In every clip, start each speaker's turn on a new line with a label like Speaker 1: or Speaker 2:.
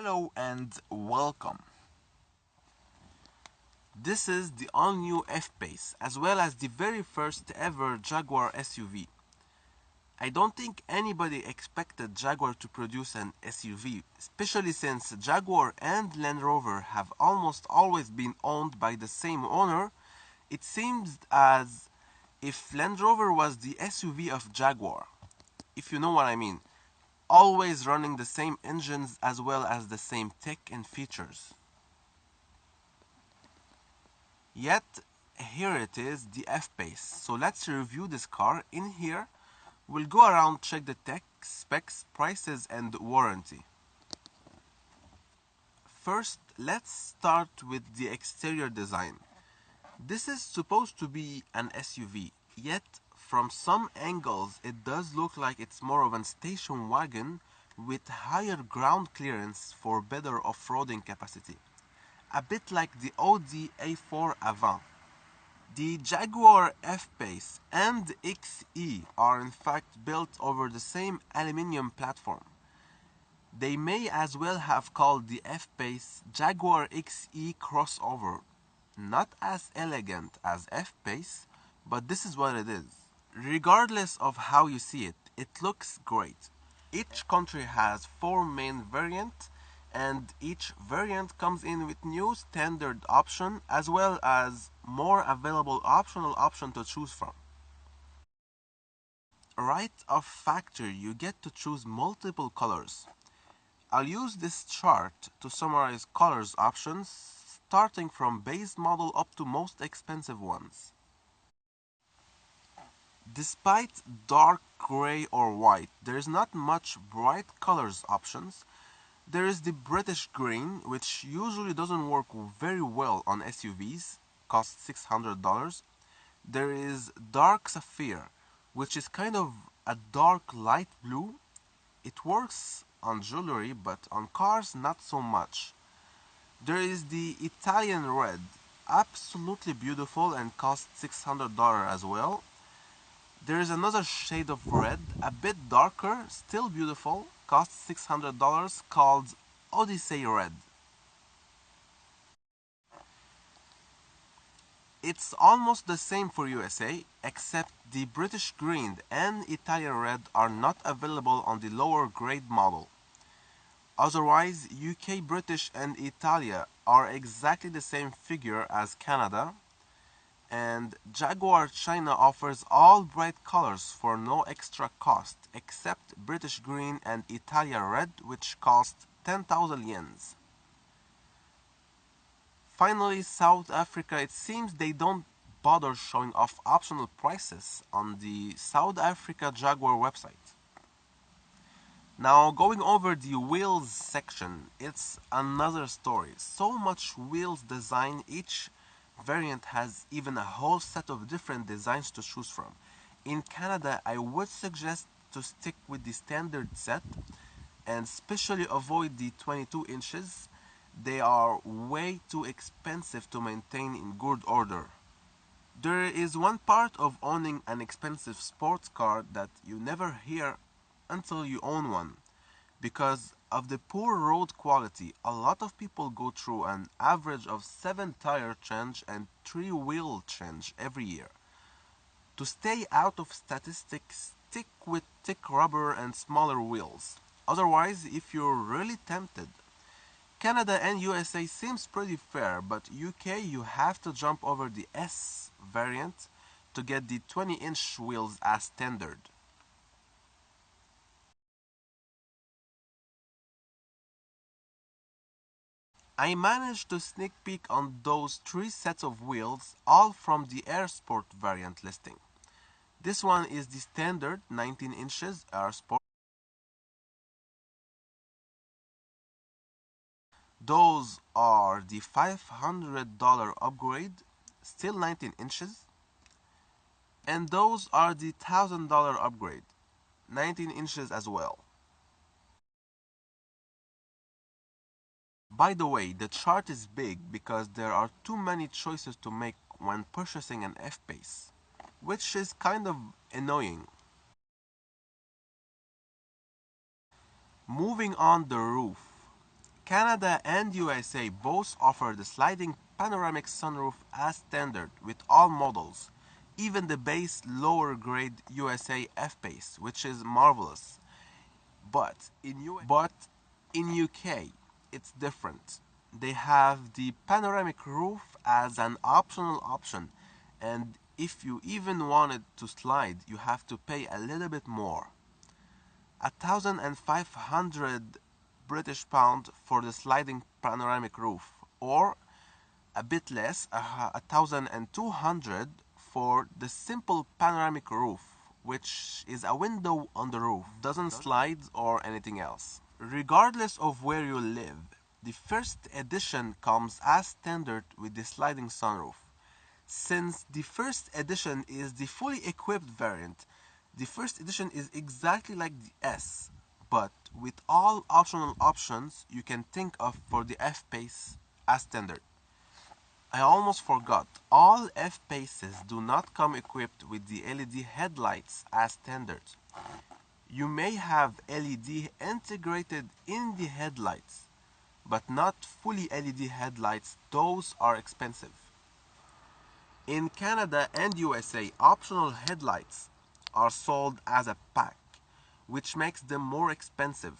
Speaker 1: Hello and welcome. This is the all-new F-pace as well as the very first ever Jaguar SUV. I don't think anybody expected Jaguar to produce an SUV, especially since Jaguar and Land Rover have almost always been owned by the same owner. It seems as if Land Rover was the SUV of Jaguar, if you know what I mean, always running the same engines as well as the same tech and features. Yet, here it is, the F-pace. So let's review this car. In here, we'll go around, check the tech, specs, prices, and warranty. First, let's start with the exterior design. This is supposed to be an SUV, yet from some angles it does look like it's more of a station wagon with higher ground clearance for better off-roading capacity. A bit like the Audi A4 Avant. The Jaguar F-pace and XE are in fact built over the same aluminium platform. They may as well have called the F-pace Jaguar XE crossover. Not as elegant as F-pace, but this is what it is. Regardless of how you see it, it looks great. Each country has 4 main variants, and each variant comes in with new standard option as well as more available optional option to choose from. Right off factory, you get to choose multiple colors. I'll use this chart to summarize colors options starting from base model up to most expensive ones. Despite dark gray or white, there is not much bright colors options. There is the British green, which usually doesn't work very well on SUVs, costs $600. There is dark sapphire, which is kind of a dark light blue. It works on jewelry, but on cars not so much. There is the Italian red, absolutely beautiful and costs $600 as well. There is another shade of red, a bit darker, still beautiful, costs $600, called Odyssey Red. It's almost the same for USA, except the British Green and Italian Red are not available on the lower grade model. Otherwise, UK, British and Italia are exactly the same figure as Canada, and Jaguar China offers all bright colors for no extra cost except British Green and Italia Red, which cost 10,000 yens. Finally, South Africa, it seems they don't bother showing off optional prices on the South Africa Jaguar website. Now, going over the wheels section, it's another story. So much wheels design, each variant has even a whole set of different designs to choose from. In Canada, I would suggest to stick with the standard set and especially avoid the 22 inches. They are way too expensive to maintain in good order. There is one part of owning an expensive sports car that you never hear until you own one. Because of the poor road quality, a lot of people go through an average of 7 tire change and 3 wheel change every year. To stay out of statistics, stick with thick rubber and smaller wheels. Otherwise, if you're really tempted, Canada and USA seems pretty fair, but UK you have to jump over the S variant to get the 20-inch wheels as standard. I managed to sneak peek on those 3 sets of wheels, all from the Air Sport variant listing. This one is the standard 19 inches Air Sport. Those are the $500 upgrade, still 19 inches. And those are the $1,000 upgrade, 19 inches as well. By the way, the chart is big because there are too many choices to make when purchasing an F-pace, which is kind of annoying. Moving on the roof. Canada and USA both offer the sliding panoramic sunroof as standard with all models, even the base lower grade USA F-pace, which is marvelous. But in UK, it's different. They have the panoramic roof as an optional option, and if you even wanted to slide, you have to pay a little bit more. 1,500 British pound for the sliding panoramic roof, or a bit less, 1,200 for the simple panoramic roof, which is a window on the roof, doesn't slide or anything else. Regardless of where you live, the first edition comes as standard with the sliding sunroof. Since the first edition is the fully equipped variant, the first edition is exactly like the S, but with all optional options you can think of for the F-pace as standard. I almost forgot, all F-paces do not come equipped with the LED headlights as standard. You may have LED integrated in the headlights, but not fully LED headlights, those are expensive. In Canada and USA, optional headlights are sold as a pack, which makes them more expensive.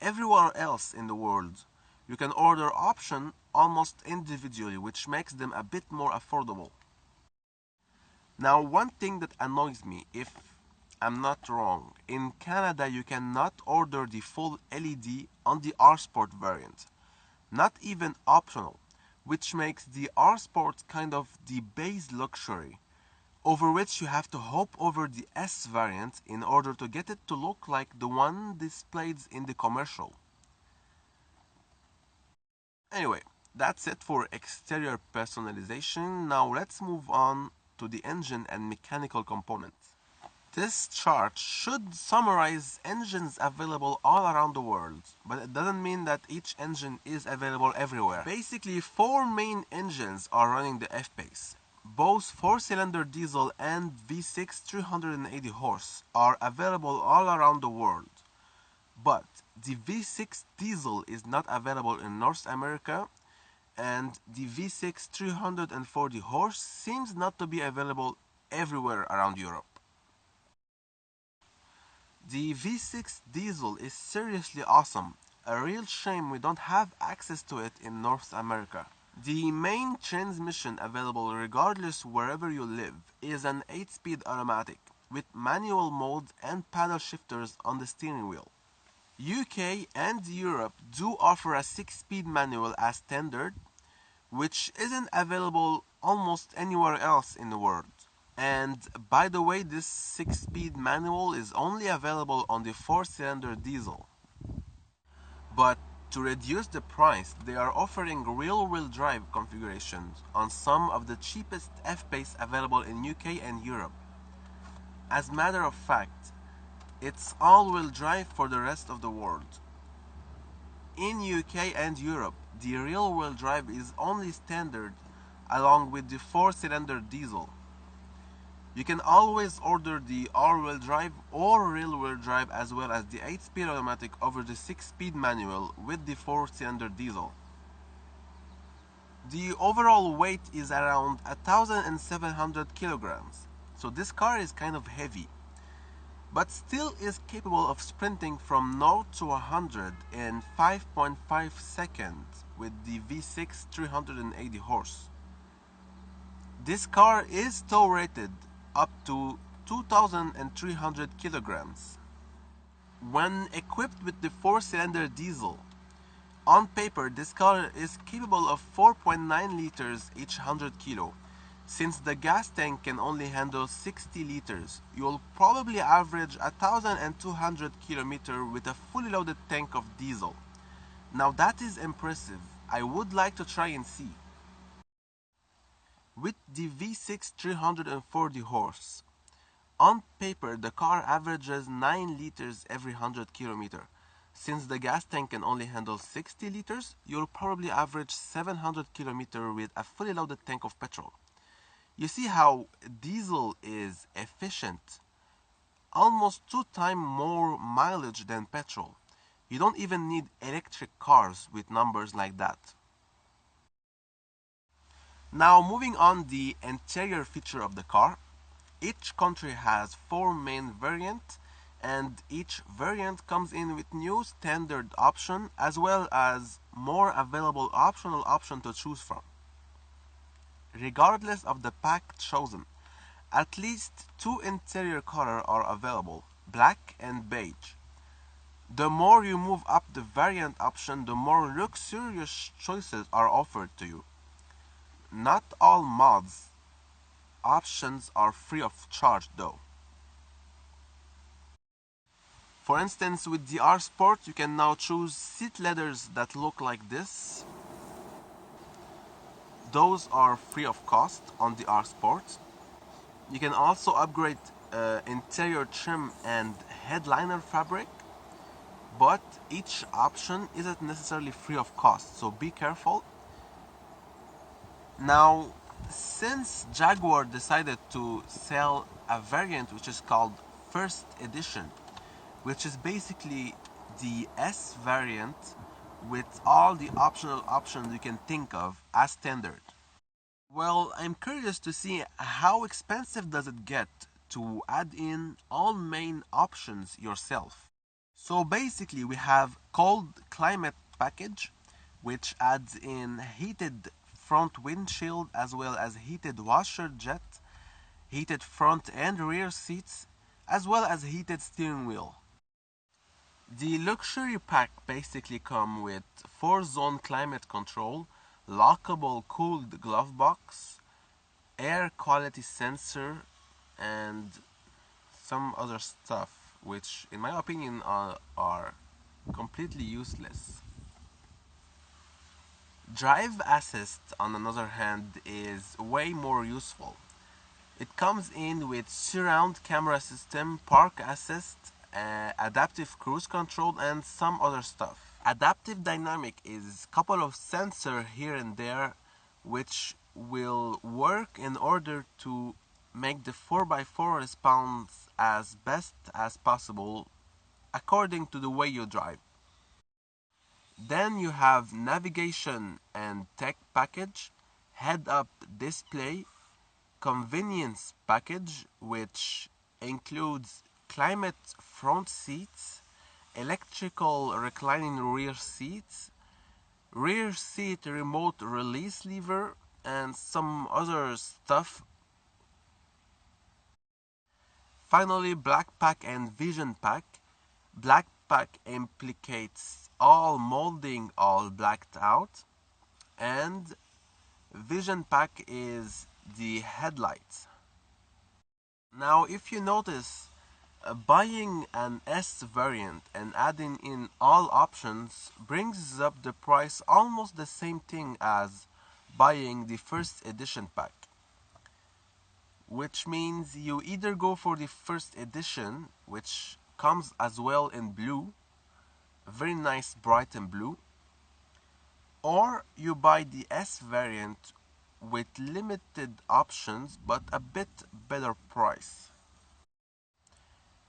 Speaker 1: Everywhere else in the world, you can order option almost individually, which makes them a bit more affordable. Now, one thing that annoys me, if I'm not wrong, in Canada you cannot order the full LED on the R Sport variant, not even optional, which makes the R Sport kind of the base luxury, over which you have to hope over the S variant in order to get it to look like the one displayed in the commercial. Anyway, that's it for exterior personalization. Now let's move on to the engine and mechanical components. This chart should summarize engines available all around the world, but it doesn't mean that each engine is available everywhere. Basically, four main engines are running the F-pace. Both 4-cylinder diesel and V6 380 horse are available all around the world. But the V6 diesel is not available in North America, and the V6 340 horse seems not to be available everywhere around Europe. The V6 diesel is seriously awesome. A real shame we don't have access to it in North America. The main transmission available regardless wherever you live is an 8-speed automatic with manual mode and paddle shifters on the steering wheel. UK and Europe do offer a 6-speed manual as standard, which isn't available almost anywhere else in the world. And by the way, this 6-speed manual is only available on the 4-cylinder diesel. But to reduce the price, they are offering rear-wheel drive configurations on some of the cheapest F-pace available in UK and Europe. As a matter of fact, it's all-wheel drive for the rest of the world. In UK and Europe, the rear-wheel drive is only standard along with the 4-cylinder diesel. You can always order the all-wheel drive or rear-wheel drive as well as the 8-speed automatic over the 6-speed manual with the 4-cylinder diesel. The overall weight is around 1,700 kilograms, so this car is kind of heavy, but still is capable of sprinting from 0 to 100 in 5.5 seconds with the V6 380 horse. This car is tow rated up to 2,300 kilograms. When equipped with the 4-cylinder diesel, on paper this car is capable of 4.9 liters each 100 kilo. Since the gas tank can only handle 60 liters, you'll probably average 1,200 kilometers with a fully loaded tank of diesel. Now that is impressive. I would like to try and see. With the V6 340 horse, on paper the car averages 9 liters every 100 kilometers. Since the gas tank can only handle 60 liters, you'll probably average 700 kilometers with a fully loaded tank of petrol. You see how diesel is efficient, almost 2 times more mileage than petrol. You don't even need electric cars with numbers like that. Now moving on the interior feature of the car. Each country has four main variants, and each variant comes in with new standard option as well as more available optional option to choose from. Regardless of the pack chosen, at least two interior colors are available, black and beige. The more you move up the variant option, the more luxurious choices are offered to you. Not all mods options are free of charge though. For instance, with the R Sport, you can now choose seat leathers that look like this. Those are free of cost on the R Sport. You can also upgrade interior trim and headliner fabric, but each option isn't necessarily free of cost, so be careful. Now, since Jaguar decided to sell a variant which is called First Edition, which is basically the S variant with all the optional options you can think of as standard. Well, I'm curious to see how expensive does it get to add in all main options yourself. So basically we have cold climate package which adds in heated front windshield as well as heated washer jet, heated front and rear seats, as well as heated steering wheel. The luxury pack basically come with 4-zone climate control, lockable cooled glove box, air quality sensor, and some other stuff which in my opinion are completely useless. Drive assist on the other hand is way more useful. It comes in with surround camera system, park assist, adaptive cruise control, and some other stuff. Adaptive dynamic is a couple of sensors here and there which will work in order to make the 4x4 response as best as possible according to the way you drive. Then you have navigation and tech package, head-up display, convenience package which includes climate front seats, electrical reclining rear seats, rear seat remote release lever, and some other stuff. Finally, black pack and vision pack. Black pack implicates all molding all blacked out, and vision pack is the headlights. Now if you notice, buying an S variant and adding in all options brings up the price almost the same thing as buying the first edition pack, which means you either go for the first edition, which comes as well in blue, very nice bright and blue, or you buy the S variant with limited options but a bit better price.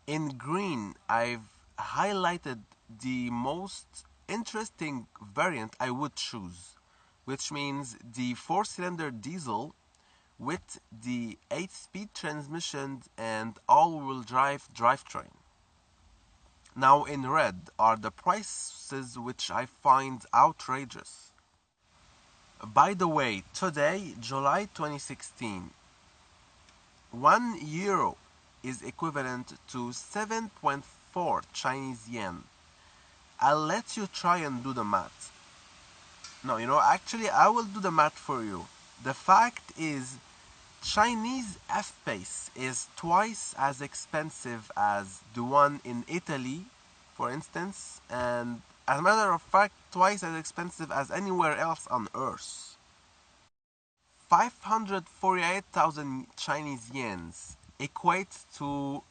Speaker 1: In green, I've highlighted the most interesting variant I would choose, which means the 4-cylinder diesel with the 8-speed transmission and all-wheel drive drivetrain. Now in red are the prices which I find outrageous. By the way, today, July 2016, 1 euro is equivalent to 7.4 Chinese yen. I'll let you try and do the math. No, actually, I will do the math for you. The fact is, Chinese F-pace is twice as expensive as the one in Italy, for instance, and as a matter of fact, twice as expensive as anywhere else on Earth. 548,000 Chinese yens equates to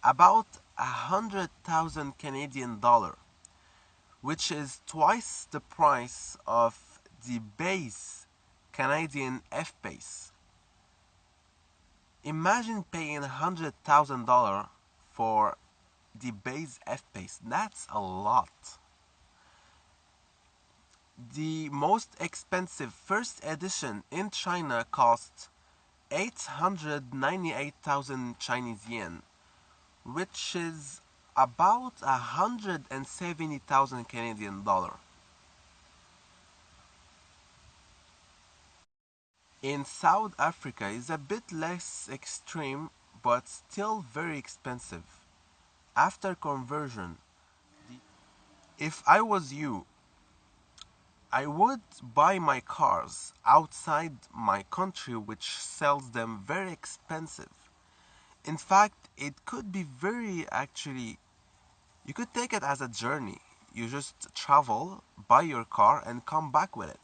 Speaker 1: about 100,000 Canadian dollar, which is twice the price of the base Canadian F-pace. Imagine paying $100,000 for the base F-pace. That's a lot. The most expensive first edition in China cost 898,000 Chinese yen, which is about 170,000 Canadian dollar. In South Africa is a bit less extreme but still very expensive. After conversion, if I was you, I would buy my cars outside my country which sells them very expensive. In fact, it could be very actually, you could take it as a journey. You just travel, buy your car and come back with it.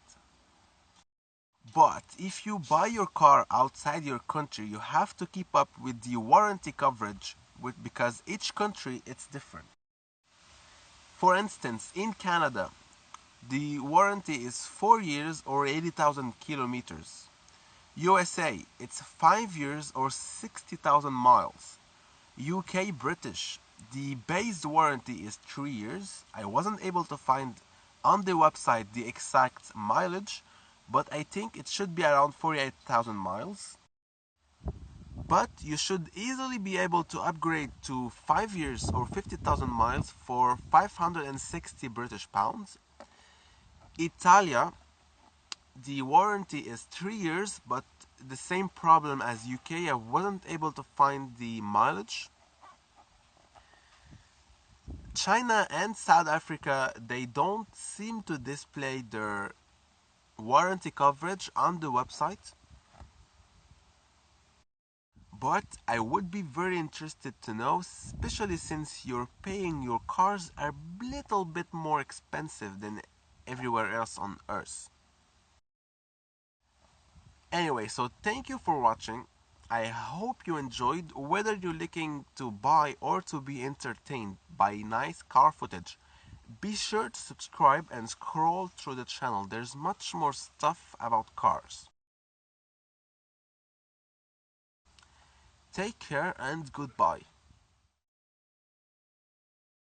Speaker 1: But if you buy your car outside your country, you have to keep up with the warranty coverage because each country it's different. For instance, in Canada, the warranty is 4 years or 80,000 kilometers. USA, it's 5 years or 60,000 miles. UK British, the base warranty is 3 years. I wasn't able to find on the website the exact mileage, but I think it should be around 48,000 miles. But you should easily be able to upgrade to 5 years or 50,000 miles for 560 British pounds. Italia, the warranty is 3 years, but the same problem as UK, I wasn't able to find the mileage. China and South Africa, they don't seem to display their warranty coverage on the website. But I would be very interested to know, especially since you're paying your cars a little bit more expensive than everywhere else on Earth. Anyway, so thank you for watching. I hope you enjoyed. Whether you're looking to buy or to be entertained by nice car footage, be sure to subscribe and scroll through the channel. There's much more stuff about cars. Take care and goodbye.